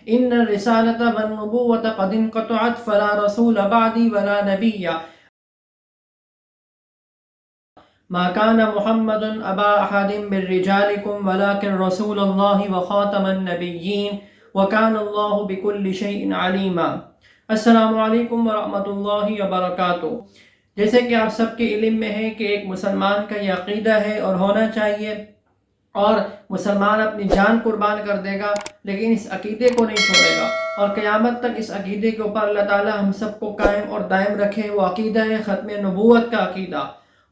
ان الرسالۃ والنبوۃ قد انقطعت فلا رسول بعدی ولا نبی ما كان محمد ابا احد من رجالكم ولكن رسول الله وخاتم النبيين وكان الله بكل شيء عليما۔ السلام علیکم ورحمۃ اللہ وبرکاتہ۔ جیسے کہ آپ سب کے علم میں ہے کہ ایک مسلمان کا یہ عقیدہ ہے اور ہونا چاہیے، اور مسلمان اپنی جان قربان کر دے گا لیکن اس عقیدے کو نہیں چھوڑے گا، اور قیامت تک اس عقیدے کے اوپر اللہ تعالی ہم سب کو قائم اور دائم رکھے۔ وہ عقیدہ ہے ختم نبوت کا عقیدہ،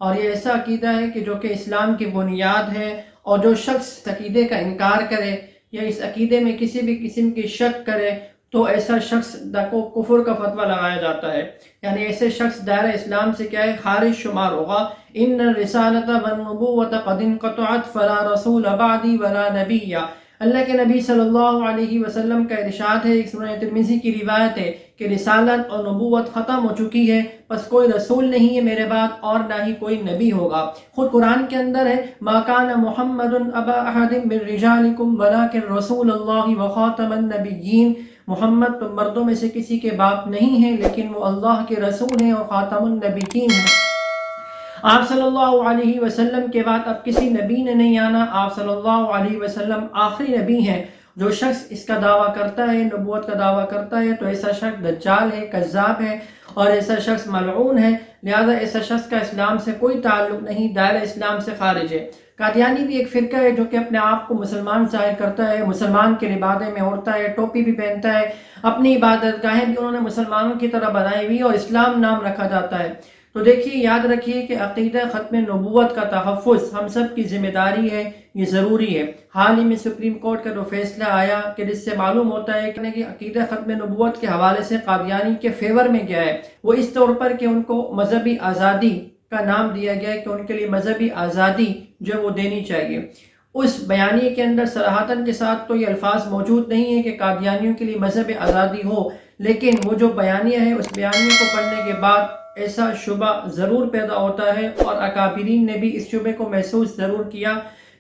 اور یہ ایسا عقیدہ ہے کہ جو کہ اسلام کی بنیاد ہے، اور جو شخص اس عقیدے کا انکار کرے یا اس عقیدے میں کسی بھی قسم کی شک کرے تو ایسا شخص کو کفر کا فتویٰ لگایا جاتا ہے، یعنی ایسے شخص دائرہ اسلام سے کیا ہے، خارج شمار ہوگا۔ ان الرسالۃ والنبوۃ قد انقطعت فلا رسول بعدی ولا نبی۔ اللہ کے نبی صلی اللہ علیہ وسلم کا ارشاد ہے، ایک سنن ترمذی کی روایت ہے کہ رسالت اور نبوت ختم ہو چکی ہے، پس کوئی رسول نہیں ہے میرے بعد اور نہ ہی کوئی نبی ہوگا۔ خود قرآن کے اندر ہے، ما کان محمد ابا احد من رجالکم ولکن رسول اللہ وخاتم النبیین۔ محمد تم مردوں میں سے کسی کے باپ نہیں ہیں لیکن وہ اللہ کے رسول ہیں اور خاتم النبیین ہیں۔ آپ صلی اللہ علیہ وسلم کے بعد اب کسی نبی نے نہیں آنا، آپ صلی اللہ علیہ وسلم آخری نبی ہیں۔ جو شخص اس کا دعویٰ کرتا ہے، نبوت کا دعویٰ کرتا ہے، تو ایسا شخص دجال ہے، کذاب ہے، اور ایسا شخص ملعون ہے، لہذا ایسا شخص کا اسلام سے کوئی تعلق نہیں، دائرہ اسلام سے خارج ہے۔ قادیانی بھی ایک فرقہ ہے جو کہ اپنے آپ کو مسلمان ظاہر کرتا ہے، مسلمان کے لبادے میں اوڑھتا ہے، ٹوپی بھی پہنتا ہے، اپنی عبادت گاہیں بھی انہوں نے مسلمانوں کی طرح بنائی ہوئی اور اسلام نام رکھا جاتا ہے۔ تو دیکھیے، یاد رکھیے کہ عقیدہ ختم نبوت کا تحفظ ہم سب کی ذمہ داری ہے، یہ ضروری ہے۔ حال ہی میں سپریم کورٹ کا جو فیصلہ آیا کہ جس سے معلوم ہوتا ہے کہ عقیدہ ختم نبوت کے حوالے سے قادیانی کے فیور میں گیا ہے، وہ اس طور پر کہ ان کو مذہبی آزادی کا نام دیا گیا ہے کہ ان کے لیے مذہبی آزادی جو وہ دینی چاہیے۔ اس بیانیے کے اندر صراحتاً کے ساتھ تو یہ الفاظ موجود نہیں ہے کہ قادیانیوں کے لیے مذہب آزادی ہو، لیکن وہ جو بیانیہ ہے اس بیانیے کو پڑھنے کے بعد ایسا شبہ ضرور پیدا ہوتا ہے، اور اکابرین نے بھی اس شبے کو محسوس ضرور کیا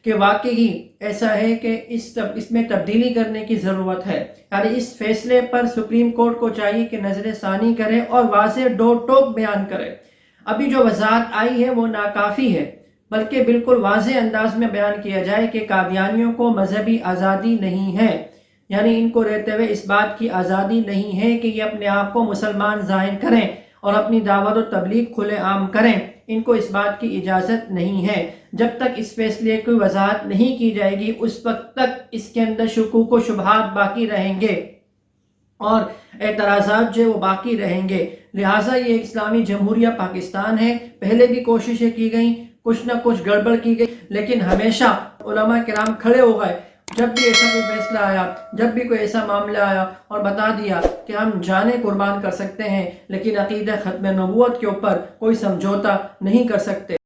کہ واقعی ایسا ہے کہ اس میں تبدیلی کرنے کی ضرورت ہے۔ یعنی اس فیصلے پر سپریم کورٹ کو چاہیے کہ نظر ثانی کرے اور واضح ڈور ٹوک بیان کرے۔ ابھی جو وضاحت آئی ہے وہ ناکافی ہے، بلکہ بالکل واضح انداز میں بیان کیا جائے کہ قادیانیوں کو مذہبی آزادی نہیں ہے، یعنی ان کو رہتے ہوئے اس بات کی آزادی نہیں ہے کہ یہ اپنے آپ کو مسلمان ظاہر کریں اور اپنی دعوت و تبلیغ کھلے عام کریں۔ ان کو اس بات کی اجازت نہیں ہے۔ جب تک اس فیصلے کی وضاحت نہیں کی جائے گی اس وقت تک اس کے اندر شکوک و شبہات باقی رہیں گے اور اعتراضات جو وہ باقی رہیں گے۔ لہٰذا یہ اسلامی جمہوریہ پاکستان ہے، پہلے بھی کوششیں کی گئیں، کچھ نہ کچھ گڑبڑ کی گئی، لیکن ہمیشہ علماء کرام کھڑے ہو گئے جب بھی ایسا کوئی فیصلہ آیا، جب بھی کوئی ایسا معاملہ آیا، اور بتا دیا کہ ہم جانیں قربان کر سکتے ہیں لیکن عقیدہ ختم نبوت کے اوپر کوئی سمجھوتا نہیں کر سکتے۔